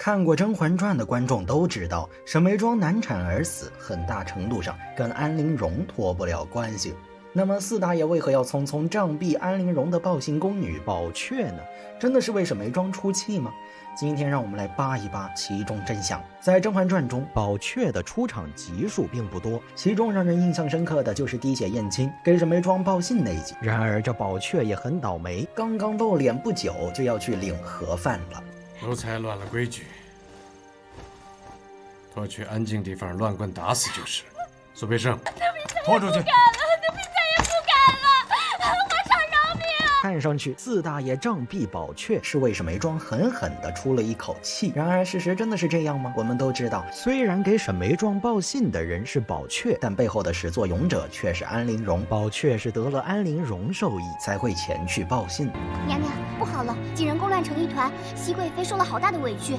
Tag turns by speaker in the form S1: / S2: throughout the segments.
S1: 看过《甄嬛传》的观众都知道，沈眉庄难产而死，很大程度上跟安陵容脱不了关系。那么四大爷为何要匆匆杖毙安陵容的抱信宫女宝雀呢？真的是为沈眉庄出气吗？今天让我们来扒一扒其中真相。在《甄嬛传》中，宝雀的出场集数并不多，其中让人印象深刻的就是滴血验亲给沈眉庄报信那一集。然而这宝雀也很倒霉，刚刚露脸不久就要去领盒饭了。
S2: 奴才乱了规矩，拖去安静地方乱棍打死就是。苏培盛，拖出去！
S1: 看上去四大爷杖毙宝雀是为沈眉庄狠狠地出了一口气，然而事实真的是这样吗？我们都知道，虽然给沈眉庄报信的人是宝雀，但背后的始作俑者却是安陵容。宝雀是得了安陵容授意才会前去报信。
S3: 娘娘，不好了，景仁宫乱成一团，熹贵妃受了好大的委屈。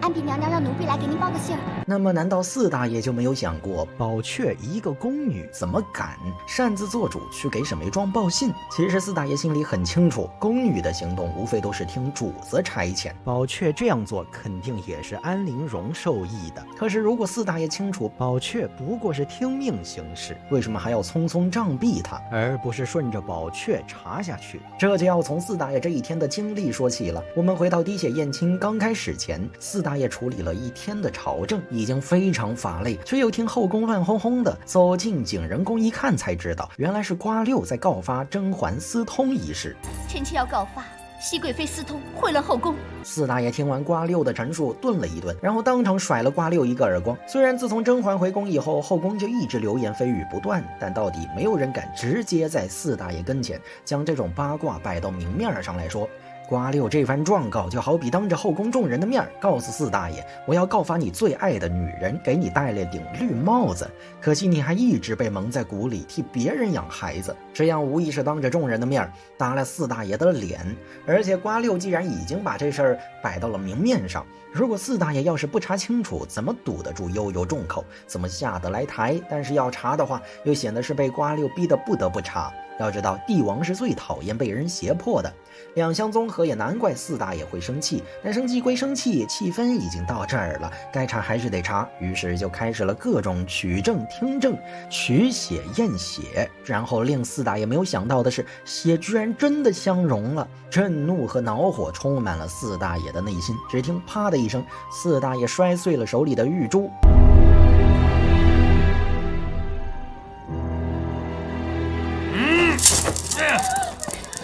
S3: 安嫔娘娘让奴婢来给您报个信儿。
S1: 那么难道四大爷就没有想过，宝雀一个宫女怎么敢擅自做主去给沈眉庄报信？其实四大爷心里很清楚，宫女的行动无非都是听主子差遣，宝雀这样做肯定也是安陵容授意的。可是如果四大爷清楚宝雀不过是听命行事，为什么还要匆匆杖毙他，而不是顺着宝雀查下去？这就要从四大爷这一天的经历说起了。我们回到滴血验亲刚开始前，四大爷处理了一天的朝政，已经非常乏累，却又听后宫乱哄哄的，走进景仁宫一看才知道，原来是瓜六在告发甄嬛私通一事。
S3: 臣妾要告发熹贵妃私通，混乱后宫。
S1: 四大爷听完瓜六的陈述，顿了一顿，然后当场甩了瓜六一个耳光。虽然自从甄嬛回宫以后，后宫就一直流言蜚语不断，但到底没有人敢直接在四大爷跟前将这种八卦摆到明面上来说。瓜六这番状告就好比当着后宫众人的面告诉四大爷，我要告发你最爱的女人给你戴了顶绿帽子，可惜你还一直被蒙在鼓里替别人养孩子，这样无疑是当着众人的面打了四大爷的脸。而且瓜六既然已经把这事儿摆到了明面上，如果四大爷要是不查清楚，怎么堵得住悠悠众口，怎么下得来台？但是要查的话，又显得是被瓜六逼得不得不查。要知道帝王是最讨厌被人胁迫的，两相综合，也难怪四大爷会生气。但生气归生气，气氛已经到这儿了，该查还是得查，于是就开始了各种取证听证，取血验血。然后令四大爷没有想到的是，血居然真的相融了。震怒和恼火充满了四大爷的内心，只听啪的一声，四大爷摔碎了手里的玉珠。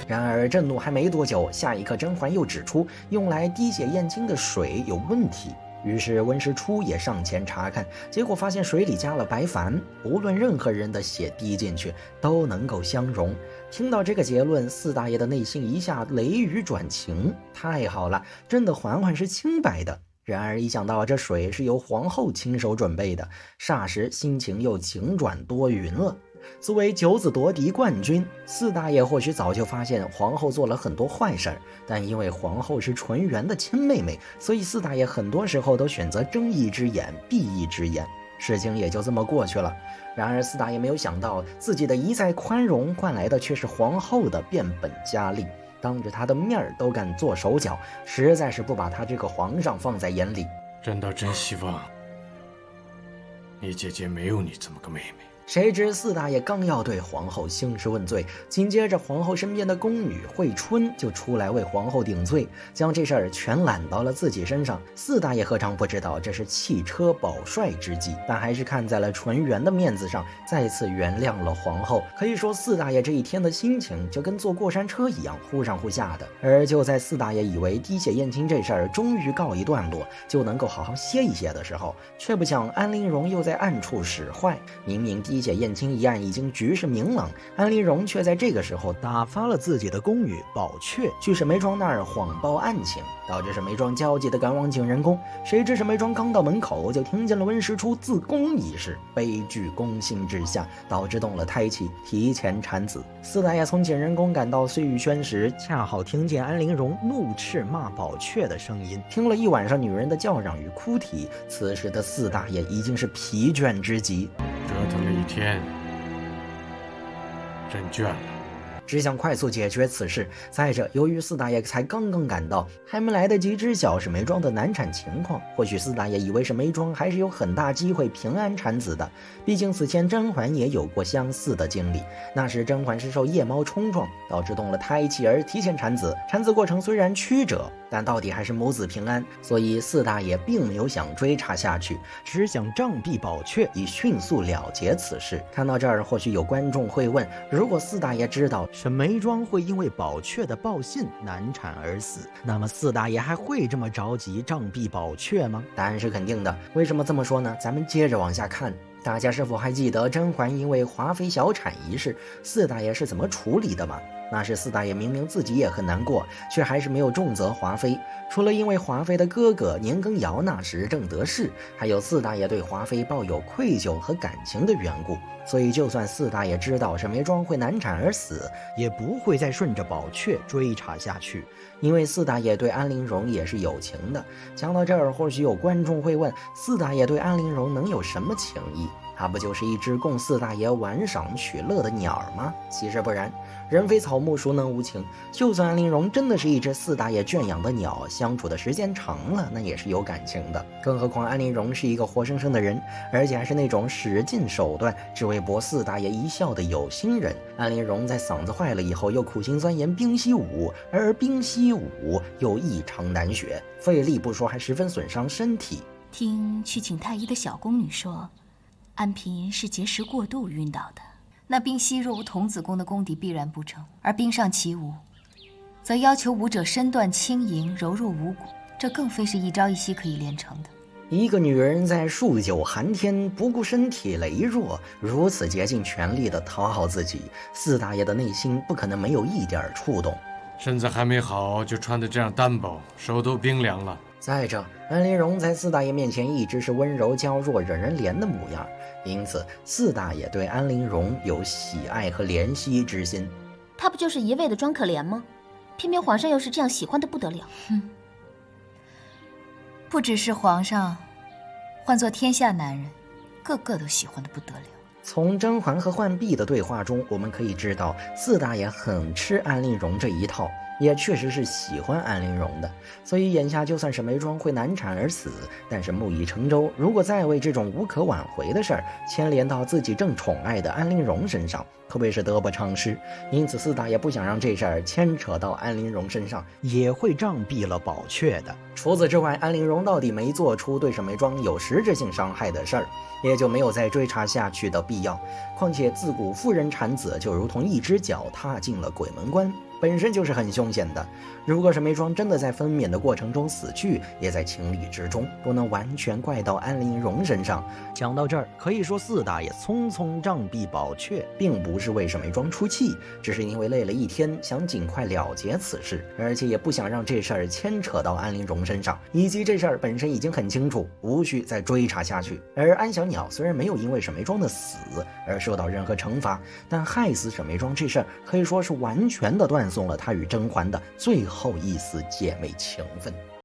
S1: 然而震怒还没多久，下一刻甄嬛又指出用来滴血验亲的水有问题，于是温实初也上前查看，结果发现水里加了白矾，无论任何人的血滴进去都能够相融。听到这个结论，四大爷的内心一下雷雨转晴，太好了，真的嬛嬛是清白的。然而一想到这水是由皇后亲手准备的，霎时心情又晴转多云了。作为九子夺嫡冠军，四大爷或许早就发现皇后做了很多坏事儿，但因为皇后是纯元的亲妹妹，所以四大爷很多时候都选择睁一只眼闭一只眼，事情也就这么过去了。然而四大爷没有想到，自己的一再宽容换来的却是皇后的变本加厉，当着他的面儿都敢做手脚，实在是不把他这个皇上放在眼里。
S2: 朕倒真希望你姐姐没有你这么个妹妹。
S1: 谁知四大爷刚要对皇后兴师问罪，紧接着皇后身边的宫女惠春就出来为皇后顶罪，将这事儿全揽到了自己身上。四大爷何尝不知道这是弃车保帅之计，但还是看在了纯元的面子上，再次原谅了皇后。可以说四大爷这一天的心情就跟坐过山车一样，忽上忽下的。而就在四大爷以为滴血验亲这事儿终于告一段落，就能够好好歇一歇的时候，却不想安陵容又在暗处使坏。明明滴血验亲一案已经局势明朗，安陵容却在这个时候打发了自己的宫女宝雀去沈眉庄那儿谎报案情，导致沈眉庄焦急地赶往景仁宫。谁知沈眉庄刚到门口，就听见了温实初自宫一事，悲剧攻心之下，导致动了胎气，提前产子。四大爷从景仁宫赶到碎玉轩时，恰好听见安陵容怒斥骂宝雀的声音，听了一晚上女人的叫嚷与哭啼，此时的四大爷已经是疲倦之极。
S2: 折腾了一天，朕倦了。
S1: 只想快速解决此事。再者，由于四大爷才刚刚赶到，还没来得及知晓沈眉庄的难产情况，或许四大爷以为沈眉庄还是有很大机会平安产子的。毕竟此前甄嬛也有过相似的经历，那时甄嬛是受夜猫冲撞，导致动了胎气而提前产子，产子过程虽然曲折，但到底还是母子平安。所以四大爷并没有想追查下去，只想杖毙宝雀，以迅速了结此事。看到这儿，或许有观众会问，如果四大爷知道沈眉庄会因为宝雀的报信难产而死，那么四大爷还会这么着急杖毙宝雀吗？答案是肯定的。为什么这么说呢？咱们接着往下看。大家是否还记得甄嬛因为华妃小产一事，四大爷是怎么处理的吗？那是四大爷明明自己也很难过，却还是没有重责华妃。除了因为华妃的哥哥年羹尧那时正得势，还有四大爷对华妃抱有愧疚和感情的缘故。所以就算四大爷知道沈眉庄会难产而死，也不会再顺着宝雀追查下去，因为四大爷对安陵容也是有情的。讲到这儿，或许有观众会问，四大爷对安陵容能有什么情谊？它不就是一只供四大爷玩赏取乐的鸟吗？其实不然，人非草木，孰能无情？就算安陵容真的是一只四大爷圈养的鸟，相处的时间长了，那也是有感情的。更何况安陵容是一个活生生的人，而且还是那种使尽手段只为博四大爷一笑的有心人。安陵容在嗓子坏了以后，又苦心钻研冰溪舞，而冰溪舞又异常难学，费力不说，还十分损伤身体。
S4: 听去请太医的小宫女说，安嫔是节食过度晕倒的。那冰溪若无童子功的功底必然不成，而冰上起舞，则要求舞者身段轻盈，柔弱无骨，这更非是一朝一夕可以练成的。
S1: 一个女人在数九寒天，不顾身体羸弱，如此竭尽全力地讨好自己，四大爷的内心不可能没有一点触动。
S2: 身子还没好，就穿得这样单薄，手都冰凉了。
S1: 再者，安陵容在四大爷面前一直是温柔娇弱、惹人怜的模样，因此四大爷对安陵容有喜爱和怜惜之心。
S3: 他不就是一味的装可怜吗？偏偏皇上又是这样喜欢的不得了。
S4: 不只是皇上，换做天下男人，个个都喜欢的不得了。
S1: 从甄嬛和浣碧的对话中，我们可以知道四大爷很吃安陵容这一套，也确实是喜欢安陵容的。所以眼下就算沈眉庄会难产而死，但是木已成舟，如果再为这种无可挽回的事儿牵连到自己正宠爱的安陵容身上，可谓是得不偿失。因此四大爷不想让这事儿牵扯到安陵容身上，也会杖毙了宝雀的。除此之外，安陵容到底没做出对沈眉庄有实质性伤害的事儿，也就没有再追查下去的必要。况且自古妇人产子就如同一只脚踏进了鬼门关，本身就是很凶险的。如果沈眉庄真的在分娩的过程中死去，也在情理之中，不能完全怪到安陵容身上。讲到这儿，可以说四大爷匆匆杖毙宝雀，并不是为沈眉庄出气，只是因为累了一天，想尽快了结此事，而且也不想让这事儿牵扯到安陵容身上，以及这事儿本身已经很清楚，无需再追查下去。而安小鸟虽然没有因为沈眉庄的死而受到任何惩罚，但害死沈眉庄这事儿可以说是完全的断送了他与甄嬛的最后一丝姐妹情分。